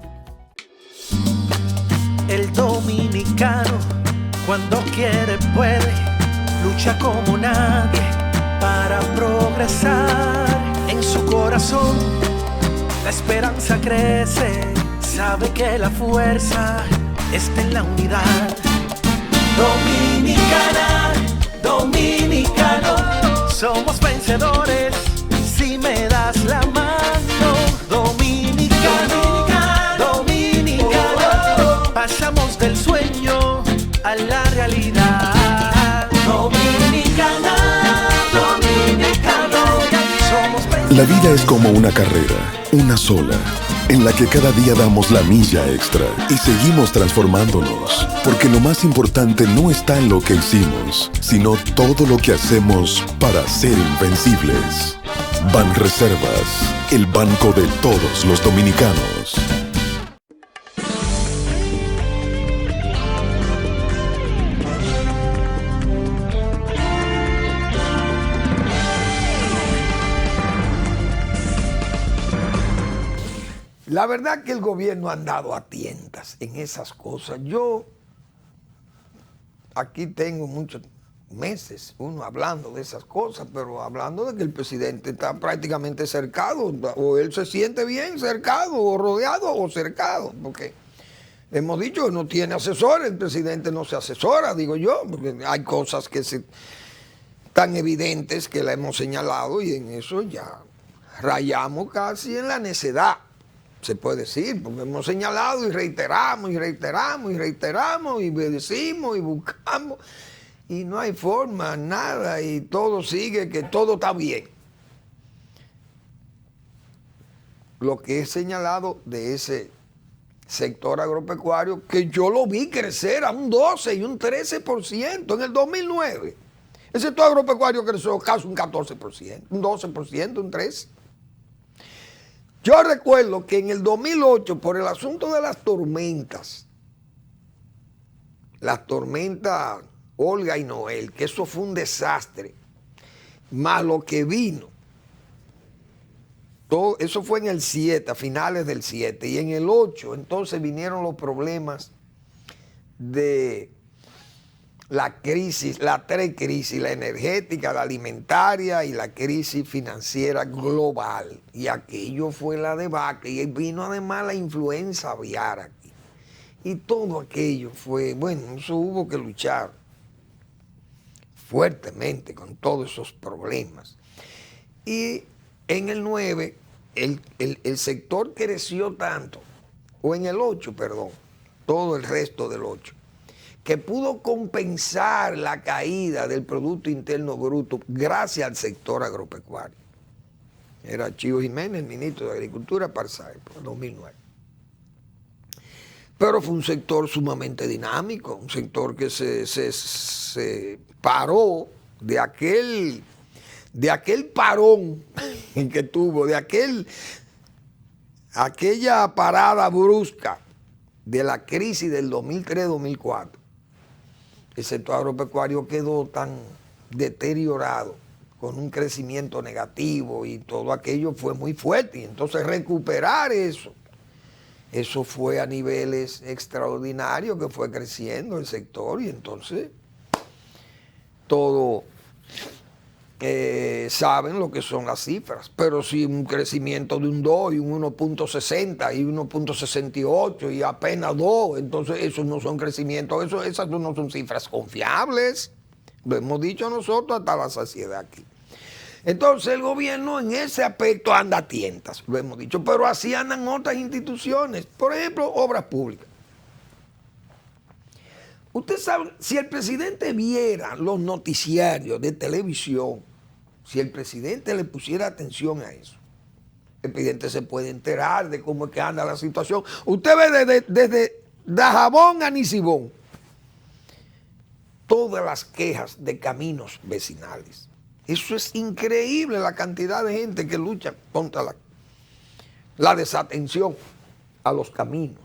El dominicano, cuando quiere puede, lucha como nadie para progresar. En su corazón la esperanza crece, sabe que la fuerza está en la unidad. Dominicana, dominicano, somos vencedores si me das la mano. Dominicano, dominicano, pasamos del sueño a la realidad. Dominicana, dominicano, somos vencedores. La vida es como una carrera, una sola, en la que cada día damos la milla extra y seguimos transformándonos, porque lo más importante no está en lo que hicimos, sino todo lo que hacemos para ser invencibles. Banreservas, el banco de todos los dominicanos. La verdad que el gobierno ha andado a tientas en esas cosas. Yo aquí tengo muchos meses uno hablando de esas cosas, pero hablando de que el presidente está prácticamente cercado, o él se siente bien cercado, o rodeado, o cercado, porque hemos dicho que no tiene asesores, el presidente no se asesora, digo yo, porque hay cosas que tan evidentes que la hemos señalado y en eso ya rayamos casi en la necedad, se puede decir, porque hemos señalado y reiteramos y reiteramos y reiteramos y decimos y buscamos y no hay forma, nada, y todo sigue, que todo está bien. Lo que he señalado de ese sector agropecuario, que yo lo vi crecer a un 12 y un 13% en el 2009. El sector agropecuario creció casi un 14%, un 12%, un 13%. Yo recuerdo que en el 2008, por el asunto de las tormentas Olga y Noel, que eso fue un desastre, más lo que vino, todo, eso fue en el 7, a finales del 7, y en el 8 entonces vinieron los problemas de la crisis, las tres crisis, la energética, la alimentaria y la crisis financiera global. Y aquello fue la debacle. Y vino además la influenza aviar aquí. Y todo aquello fue, bueno, eso hubo que luchar fuertemente con todos esos problemas. Y en el 9, el sector creció tanto, o en el 8, perdón, todo el resto del 8, que pudo compensar la caída del Producto Interno Bruto gracias al sector agropecuario. Era Chío Jiménez, el ministro de Agricultura, para esa época, 2009. Pero fue un sector sumamente dinámico, un sector que se paró de aquel parón que tuvo, de aquella parada brusca de la crisis del 2003-2004. El sector agropecuario quedó tan deteriorado, con un crecimiento negativo y todo aquello fue muy fuerte. Y entonces recuperar eso fue a niveles extraordinarios, que fue creciendo el sector y entonces todo saben lo que son las cifras, pero si un crecimiento de un 2 y un 1.60 y 1.68 y apenas 2, entonces esos no son crecimientos, esas no son cifras confiables, lo hemos dicho nosotros hasta la saciedad aquí. Entonces el gobierno en ese aspecto anda a tientas, lo hemos dicho, pero así andan otras instituciones, por ejemplo, obras públicas. Usted sabe, si el presidente viera los noticiarios de televisión, si el presidente le pusiera atención a eso, el presidente se puede enterar de cómo es que anda la situación. Usted ve desde Dajabón a Nisibón todas las quejas de caminos vecinales. Eso es increíble, la cantidad de gente que lucha contra la desatención a los caminos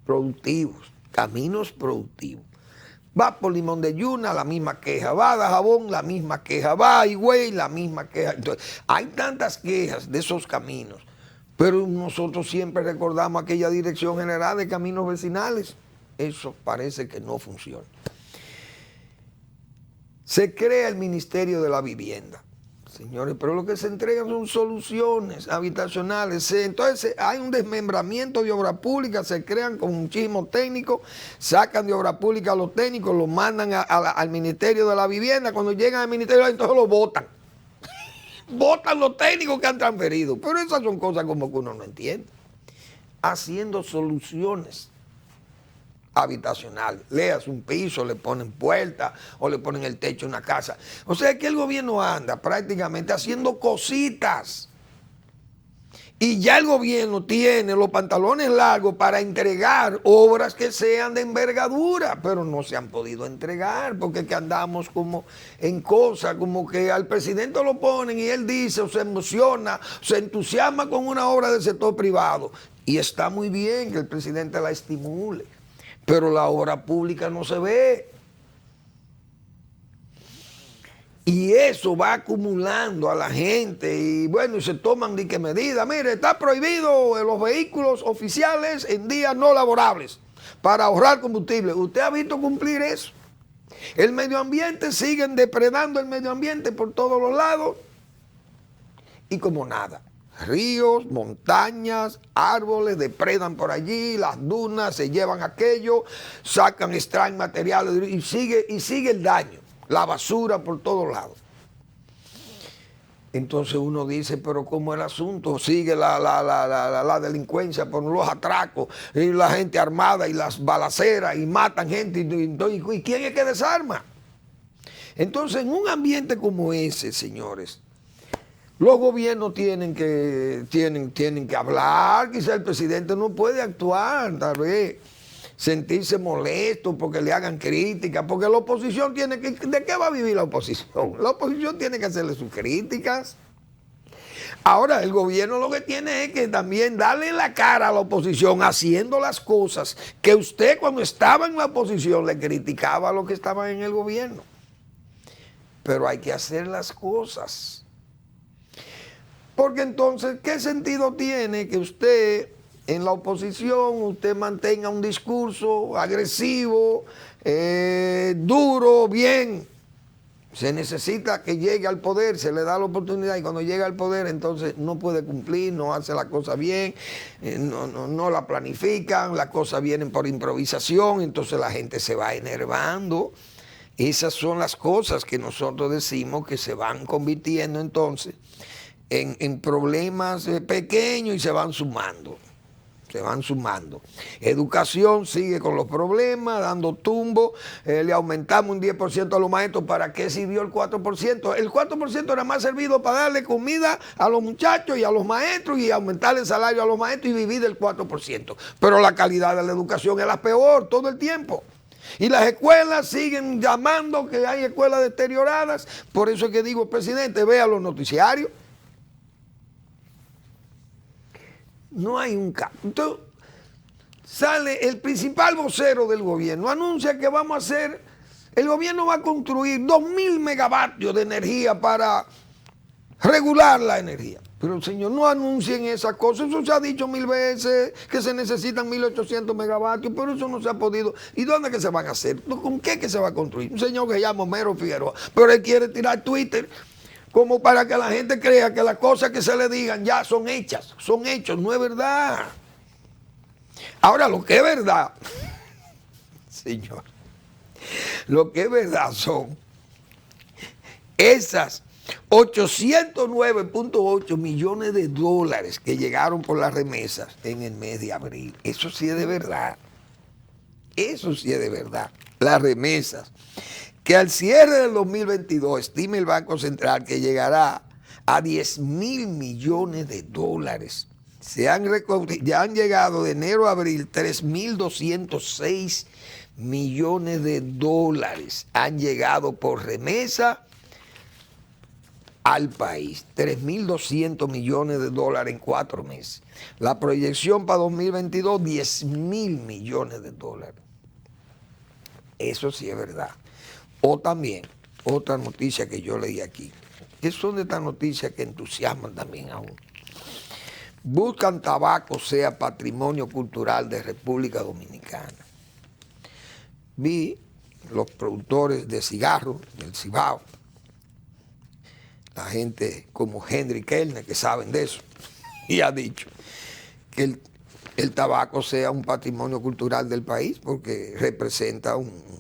productivos. Va por Limón de Yuna, la misma queja. Va a Dajabón, la misma queja. Va a Higüey, la misma queja. Entonces, hay tantas quejas de esos caminos, pero nosotros siempre recordamos aquella Dirección General de Caminos Vecinales. Eso parece que no funciona. Se crea el Ministerio de la Vivienda. Señores, pero lo que se entregan son soluciones habitacionales. Entonces hay un desmembramiento de obra pública, se crean con muchísimos técnicos, sacan de obra pública a los técnicos, los mandan al Ministerio de la Vivienda. Cuando llegan al Ministerio, entonces los votan. Votan los técnicos que han transferido. Pero esas son cosas como que uno no entiende. Haciendo soluciones habitacional, leas un piso, le ponen puerta o le ponen el techo a una casa. O sea que el gobierno anda prácticamente haciendo cositas y ya el gobierno tiene los pantalones largos para entregar obras que sean de envergadura, pero no se han podido entregar porque es que andamos como en cosas, como que al presidente lo ponen y él dice o se emociona, se entusiasma con una obra del sector privado y está muy bien que el presidente la estimule, pero la obra pública no se ve. Y eso va acumulando a la gente y bueno, y se toman de qué medida. Mire, está prohibido los vehículos oficiales en días no laborables para ahorrar combustible. ¿Usted ha visto cumplir eso? El medio ambiente, siguen depredando el medio ambiente por todos los lados y como nada. Ríos, montañas, árboles depredan por allí, las dunas se llevan aquello, sacan, extraen materiales y sigue el daño. La basura por todos lados. Entonces uno dice, pero ¿cómo el asunto? Sigue la delincuencia por los atracos, y la gente armada y las balaceras y matan gente. ¿Y quién es que desarma? Entonces, en un ambiente como ese, señores, los gobiernos tienen que hablar. Quizá el presidente no puede actuar, tal vez sentirse molesto porque le hagan críticas, porque la oposición tiene que... ¿De qué va a vivir la oposición? La oposición tiene que hacerle sus críticas. Ahora, el gobierno lo que tiene es que también darle la cara a la oposición haciendo las cosas que usted cuando estaba en la oposición le criticaba a los que estaban en el gobierno. Pero hay que hacer las cosas. Porque entonces, ¿qué sentido tiene que usted... en la oposición usted mantenga un discurso agresivo, duro, bien? Se necesita que llegue al poder, se le da la oportunidad y cuando llega al poder entonces no puede cumplir, no hace la cosa bien, no la planifican, las cosas vienen por improvisación, entonces la gente se va enervando. Esas son las cosas que nosotros decimos que se van convirtiendo entonces en problemas pequeños y se van sumando. Educación sigue con los problemas, dando tumbo, le aumentamos un 10% a los maestros. ¿Para qué sirvió el 4%? El 4% era más servido para darle comida a los muchachos y a los maestros y aumentar el salario a los maestros y vivir del 4%. Pero la calidad de la educación es la peor todo el tiempo. Y las escuelas siguen llamando que hay escuelas deterioradas. Por eso es que digo, presidente, vea los noticiarios. No hay un cambio. Entonces, sale el principal vocero del gobierno, anuncia que vamos a hacer, el gobierno va a construir 2.000 megavatios de energía para regular la energía. Pero señor, no anuncien esas cosas, eso se ha dicho 1000 veces, que se necesitan 1.800 megavatios, pero eso no se ha podido. ¿Y dónde que se van a hacer? ¿Con qué que se va a construir? Un señor que se llama Homero Figueroa, pero él quiere tirar Twitter como para que la gente crea que las cosas que se le digan ya son hechas, son hechos, no es verdad. Ahora, lo que es verdad, señor, lo que es verdad son esas 809.8 millones de dólares que llegaron por las remesas en el mes de abril. Eso sí es de verdad. Eso sí es de verdad. Las remesas. Que al cierre del 2022 estima el Banco Central que llegará a 10.000 millones de dólares. Ya han llegado de enero a abril 3.206 millones de dólares. Han llegado por remesa al país. 3.200 millones de dólares en 4 meses. La proyección para 2022, 10.000 millones de dólares. Eso sí es verdad. O también, otra noticia que yo leí aquí, que son de estas noticias que entusiasman también aún. Buscan tabaco sea patrimonio cultural de República Dominicana. Vi los productores de cigarros del Cibao, la gente como Henry Kellner que saben de eso, y ha dicho que el tabaco sea un patrimonio cultural del país porque representa un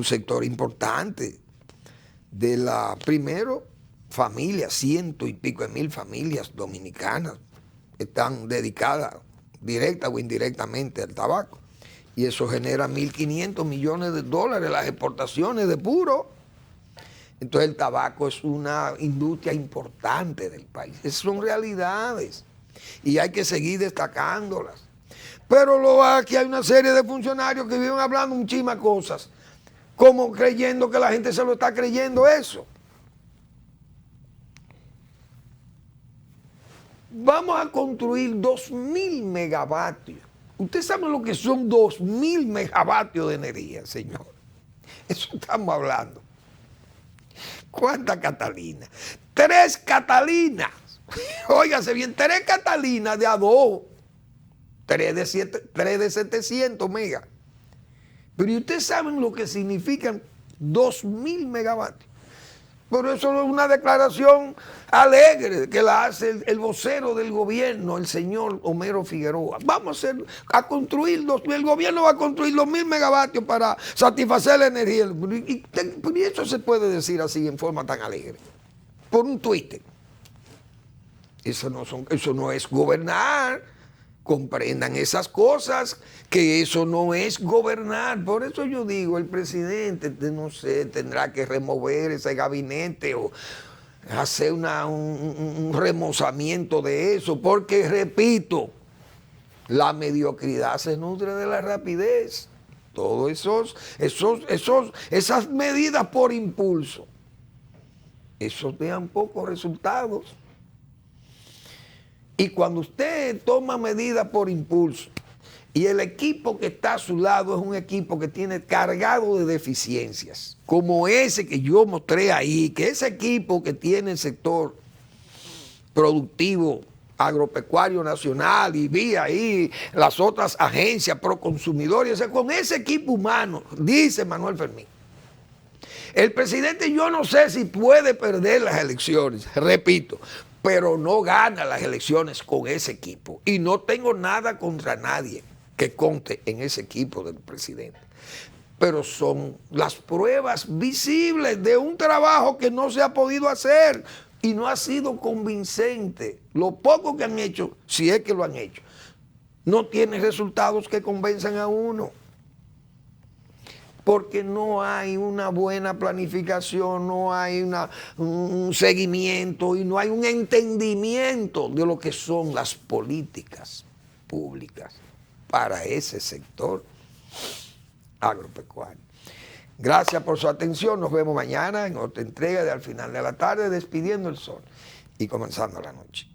sector importante de la, primero, familias, 100 y pico de mil familias dominicanas que están dedicadas directa o indirectamente al tabaco. Y eso genera 1.500 millones de dólares las exportaciones de puro. Entonces el tabaco es una industria importante del país. Esas son realidades y hay que seguir destacándolas. Pero aquí hay una serie de funcionarios que viven hablando muchísimas cosas, como creyendo que la gente se lo está creyendo eso. Vamos a construir 2.000 megavatios. Usted sabe lo que son 2.000 megavatios de energía, señor. Eso estamos hablando. ¿Cuántas Catalinas? 3 Catalinas. Óigase bien, 3 Catalinas de a 2. 3 de 700 megas. Pero ¿y ustedes saben lo que significan 2.000 megavatios? Pero eso es una declaración alegre que la hace el vocero del gobierno, el señor Homero Figueroa. Vamos a construir, el gobierno va a construir 2.000 megavatios para satisfacer la energía. Y eso se puede decir así en forma tan alegre, por un tuite. Eso no es gobernar. Comprendan esas cosas, que eso no es gobernar. Por eso yo digo, el presidente, no sé, tendrá que remover ese gabinete o hacer un remozamiento de eso, porque, repito, la mediocridad se nutre de la rapidez. Todas esas medidas por impulso, esos dejan pocos resultados. Y cuando usted toma medidas por impulso y el equipo que está a su lado es un equipo que tiene cargado de deficiencias, como ese que yo mostré ahí, que ese equipo que tiene el sector productivo agropecuario nacional y vi ahí las otras agencias pro consumidores, con ese equipo humano, dice Manuel Fermín, el presidente yo no sé si puede perder las elecciones, repito, pero no gana las elecciones con ese equipo. Y no tengo nada contra nadie que conte en ese equipo del presidente. Pero son las pruebas visibles de un trabajo que no se ha podido hacer y no ha sido convincente. Lo poco que han hecho, si es que lo han hecho, no tiene resultados que convenzan a uno. Porque no hay una buena planificación, no hay un seguimiento y no hay un entendimiento de lo que son las políticas públicas para ese sector agropecuario. Gracias por su atención. Nos vemos mañana en otra entrega de Al Final de la Tarde, despidiendo el sol y comenzando la noche.